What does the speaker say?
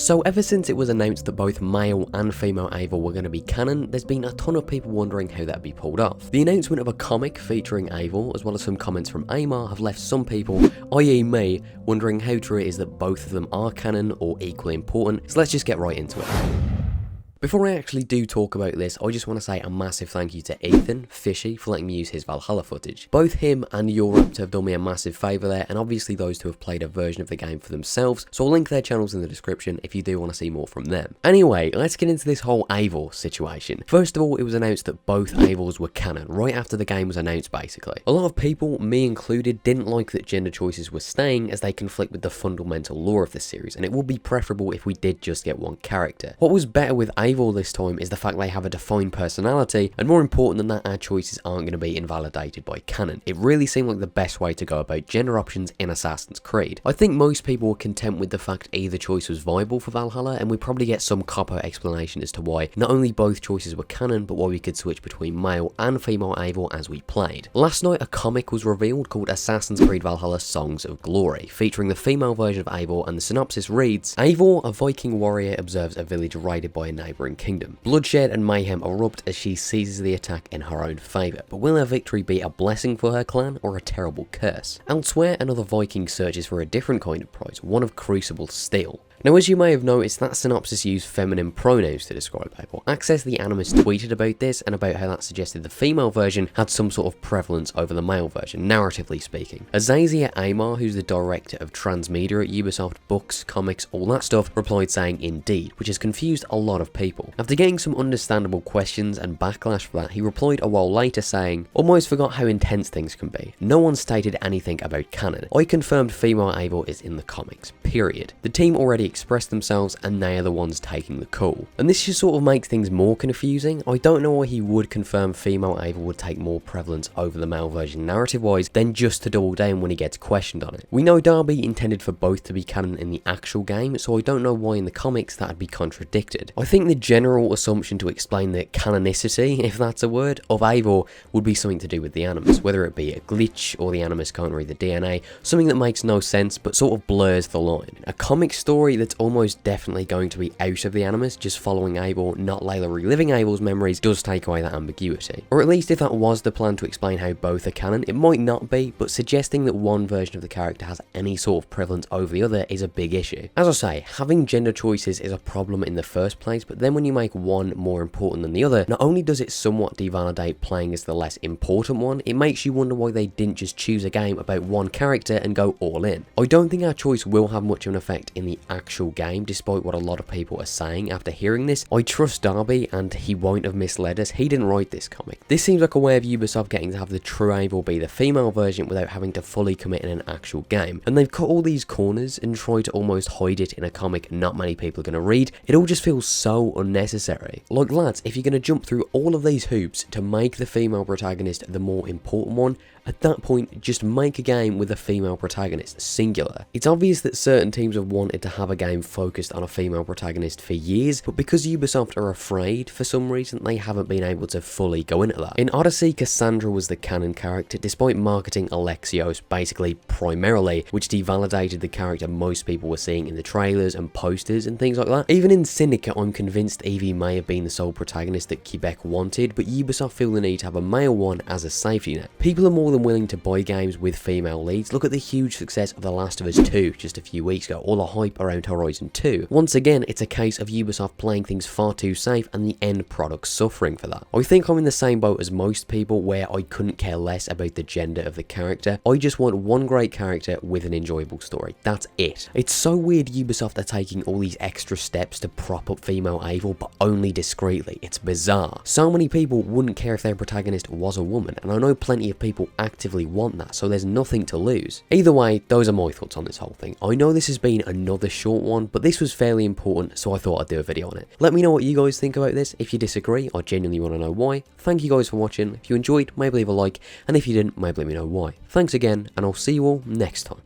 So ever since it was announced that both male and female Eivor were going to be canon, there's been a ton of people wondering how that'd be pulled off. The announcement of a comic featuring Eivor, as well as some comments from Aymar, have left some people, i.e. me, wondering how true it is that both of them are canon or equally important, so let's just get right into it. Before I actually do talk about this, I just want to say a massive thank you to Ethan, Fizhy, for letting me use his Valhalla footage. Both him and Jorraptor have done me a massive favour there, and obviously those two have played a version of the game for themselves, so I'll link their channels in the description if you do want to see more from them. Anyway, let's get into this whole Eivor situation. First of all, it was announced that both Eivors were canon, right after the game was announced basically. A lot of people, me included, didn't like that gender choices were staying as they conflict with the fundamental lore of the series, and it would be preferable if we did just get one character. What was better with Eivor this time is the fact they have a defined personality, and more important than that, our choices aren't going to be invalidated by canon. It really seemed like the best way to go about gender options in Assassin's Creed. I think most people were content with the fact either choice was viable for Valhalla, and we probably get some cop-out explanation as to why not only both choices were canon, but why we could switch between male and female Eivor as we played. Last night a comic was revealed called Assassin's Creed Valhalla Songs of Glory, featuring the female version of Eivor, and the synopsis reads: Eivor, a Viking warrior, observes a village raided by a neighbouring kingdom. Bloodshed and mayhem erupt as she seizes the attack in her own favour, but will her victory be a blessing for her clan or a terrible curse? Elsewhere, another Viking searches for a different kind of prize, one of crucible steel. Now, as you may have noticed, that synopsis used feminine pronouns to describe Eivor. Access the Animus tweeted about this and about how that suggested the female version had some sort of prevalence over the male version, narratively speaking. Azaziah Aymar, who's the director of transmedia at Ubisoft, books, comics, all that stuff, replied saying indeed, which has confused a lot of people. After getting some understandable questions and backlash for that, he replied a while later saying, almost forgot how intense things can be. No one stated anything about canon. I confirmed female Eivor is in the comics, period. The team already express themselves and they are the ones taking the call. And this just sort of makes things more confusing. I don't know why he would confirm female Eivor would take more prevalence over the male version narrative wise than just to double down when he gets questioned on it. We know Darby intended for both to be canon in the actual game, so I don't know why in the comics that would be contradicted. I think the general assumption to explain the canonicity, if that's a word, of Eivor would be something to do with the Animus, whether it be a glitch or the Animus can't read the DNA, something that makes no sense but sort of blurs the line. A comic story that's almost definitely going to be out of the Animus, just following Eivor, not Layla reliving Eivor's memories, does take away that ambiguity. Or at least if that was the plan to explain how both are canon, it might not be, but suggesting that one version of the character has any sort of prevalence over the other is a big issue. As I say, having gender choices is a problem in the first place, but then when you make one more important than the other, not only does it somewhat devalidate playing as the less important one, it makes you wonder why they didn't just choose a game about one character and go all in. I don't think our choice will have much of an effect in the actual game, despite what a lot of people are saying after hearing this. I trust Darby and he won't have misled us. He didn't write this comic. This seems like a way of Ubisoft getting to have the true Eivor be the female version without having to fully commit in an actual game. And they've cut all these corners and tried to almost hide it in a comic not many people are going to read. It all just feels so unnecessary. Like, lads, if you're going to jump through all of these hoops to make the female protagonist the more important one, at that point, just make a game with a female protagonist, singular. It's obvious that certain teams have wanted to have a game focused on a female protagonist for years, but because Ubisoft are afraid for some reason, they haven't been able to fully go into that. In Odyssey, Cassandra was the canon character, despite marketing Alexios basically primarily, which devalidated the character most people were seeing in the trailers and posters and things like that. Even in Syndicate, I'm convinced Evie may have been the sole protagonist that Quebec wanted, but Ubisoft feel the need to have a male one as a safety net. People are more than willing to buy games with female leads. Look at the huge success of The Last of Us 2 just a few weeks ago, all the hype around Horizon 2. Once again, it's a case of Ubisoft playing things far too safe and the end product suffering for that. I think I'm in the same boat as most people where I couldn't care less about the gender of the character. I just want one great character with an enjoyable story. That's it. It's so weird Ubisoft are taking all these extra steps to prop up female Eivor, but only discreetly. It's bizarre. So many people wouldn't care if their protagonist was a woman, and I know plenty of people actively want that, so there's nothing to lose. Either way, those are my thoughts on this whole thing. I know this has been another short one, but this was fairly important, so I thought I'd do a video on it. Let me know what you guys think about this. If you disagree, I genuinely want to know why. Thank you guys for watching. If you enjoyed, maybe leave a like, and if you didn't, maybe let me know why. Thanks again, and I'll see you all next time.